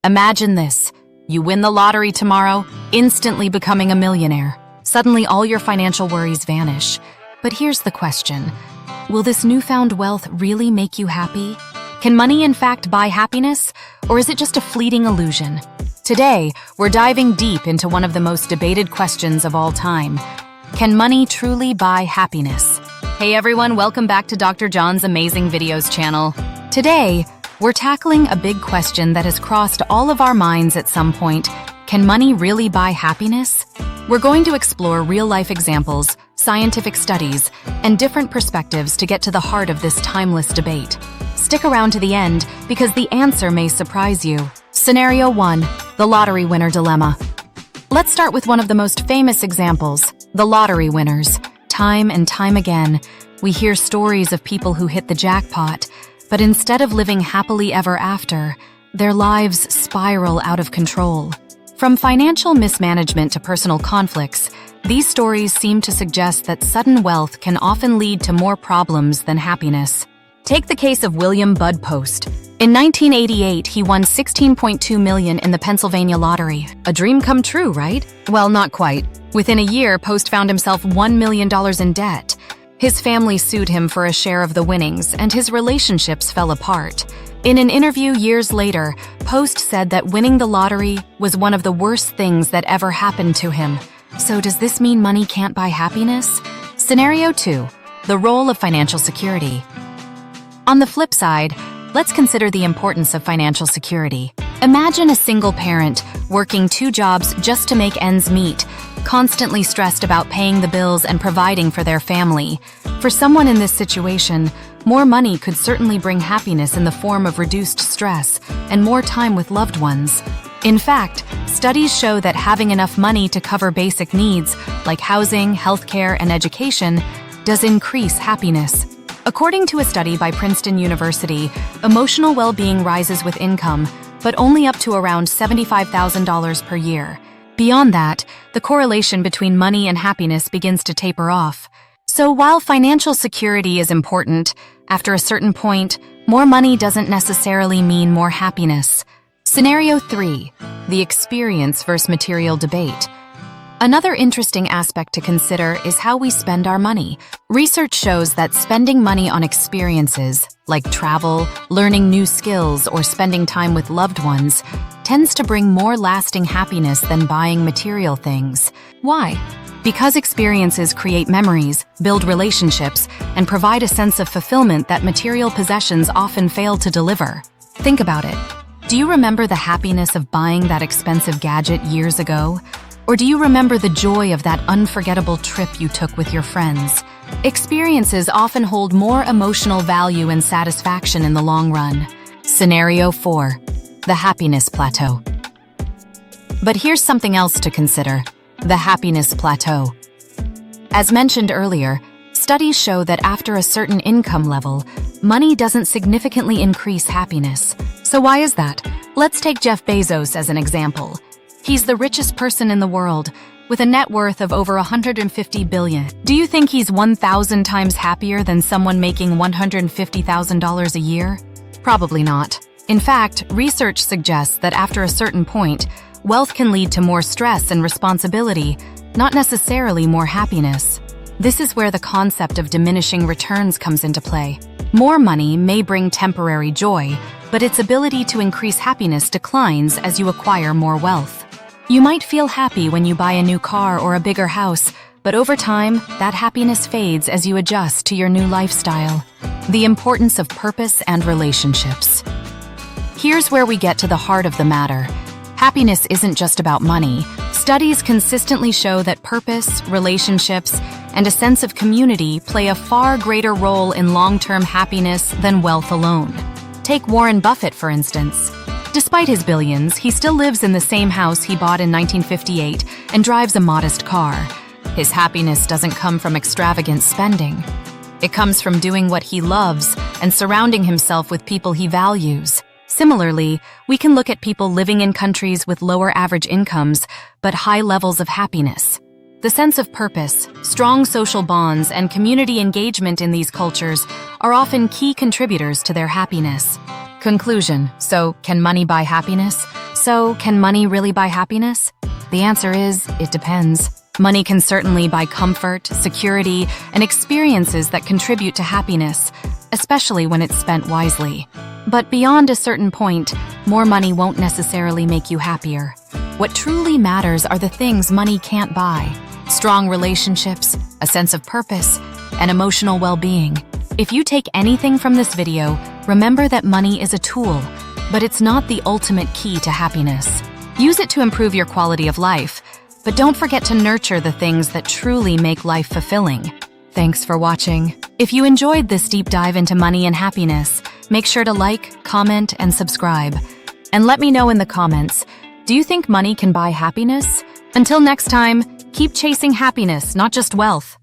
Imagine this. You win the lottery tomorrow, instantly becoming a millionaire. Suddenly, all your financial worries vanish. But here's the question. Will this newfound wealth really make you happy? Can money in fact buy happiness? Or is it just a fleeting illusion? Today, we're diving deep into one of the most debated questions of all time. Can money truly buy happiness? Hey everyone, welcome back to Dr. John's Amazing Videos channel. Today, we're tackling a big question that has crossed all of our minds at some point. Can money really buy happiness? We're going to explore real-life examples, scientific studies, and different perspectives to get to the heart of this timeless debate. Stick around to the end because the answer may surprise you. Scenario 1. The lottery winner dilemma. Let's start with one of the most famous examples, the lottery winners. Time and time again, we hear stories of people who hit the jackpot, but instead of living happily ever after, their lives spiral out of control. From financial mismanagement to personal conflicts, these stories seem to suggest that sudden wealth can often lead to more problems than happiness. Take the case of William Bud Post. In 1988, he won $16.2 million in the Pennsylvania lottery. A dream come true, right? Well, not quite. Within a year, Post found himself $1 million in debt. His family sued him for a share of the winnings, and his relationships fell apart. In an interview years later, Post said that winning the lottery was one of the worst things that ever happened to him. So does this mean money can't buy happiness? Scenario 2. The role of financial security. On the flip side, let's consider the importance of financial security. Imagine a single parent working 2 jobs just to make ends meet, constantly stressed about paying the bills and providing for their family. For someone in this situation, more money could certainly bring happiness in the form of reduced stress and more time with loved ones. In fact, studies show that having enough money to cover basic needs like housing, healthcare, and education does increase happiness. According to a study by Princeton University, emotional well-being rises with income, but only up to around $75,000 per year. Beyond that, the correlation between money and happiness begins to taper off. So while financial security is important, after a certain point, more money doesn't necessarily mean more happiness. Scenario 3. The experience versus material debate. Another interesting aspect to consider is how we spend our money. Research shows that spending money on experiences, like travel, learning new skills, or spending time with loved ones, tends to bring more lasting happiness than buying material things. Why? Because experiences create memories, build relationships, and provide a sense of fulfillment that material possessions often fail to deliver. Think about it. Do you remember the happiness of buying that expensive gadget years ago? Or do you remember the joy of that unforgettable trip you took with your friends? Experiences often hold more emotional value and satisfaction in the long run. Scenario 4. The happiness plateau. But here's something else to consider. The happiness plateau. As mentioned earlier, studies show that after a certain income level, money doesn't significantly increase happiness. So why is that? Let's take Jeff Bezos as an example. He's the richest person in the world, with a net worth of over $150 billion. Do you think he's 1,000 times happier than someone making $150,000 a year? Probably not. In fact, research suggests that after a certain point, wealth can lead to more stress and responsibility, not necessarily more happiness. This is where the concept of diminishing returns comes into play. More money may bring temporary joy, but its ability to increase happiness declines as you acquire more wealth. You might feel happy when you buy a new car or a bigger house, but over time, that happiness fades as you adjust to your new lifestyle. The importance of purpose and relationships. Here's where we get to the heart of the matter. Happiness isn't just about money. Studies consistently show that purpose, relationships, and a sense of community play a far greater role in long-term happiness than wealth alone. Take Warren Buffett, for instance. Despite his billions, he still lives in the same house he bought in 1958 and drives a modest car. His happiness doesn't come from extravagant spending. It comes from doing what he loves and surrounding himself with people he values. Similarly, we can look at people living in countries with lower average incomes but high levels of happiness. The sense of purpose, strong social bonds, and community engagement in these cultures are often key contributors to their happiness. Conclusion: so, can money buy happiness? So, can money really buy happiness? The answer is, it depends. Money can certainly buy comfort, security, and experiences that contribute to happiness, especially when it's spent wisely. But beyond a certain point, more money won't necessarily make you happier. What truly matters are the things money can't buy: strong relationships, a sense of purpose, and emotional well-being. If you take anything from this video, remember that money is a tool, but it's not the ultimate key to happiness. Use it to improve your quality of life, but don't forget to nurture the things that truly make life fulfilling. Thanks for watching. If you enjoyed this deep dive into money and happiness, make sure to like, comment, and subscribe. And let me know in the comments, do you think money can buy happiness? Until next time, keep chasing happiness, not just wealth.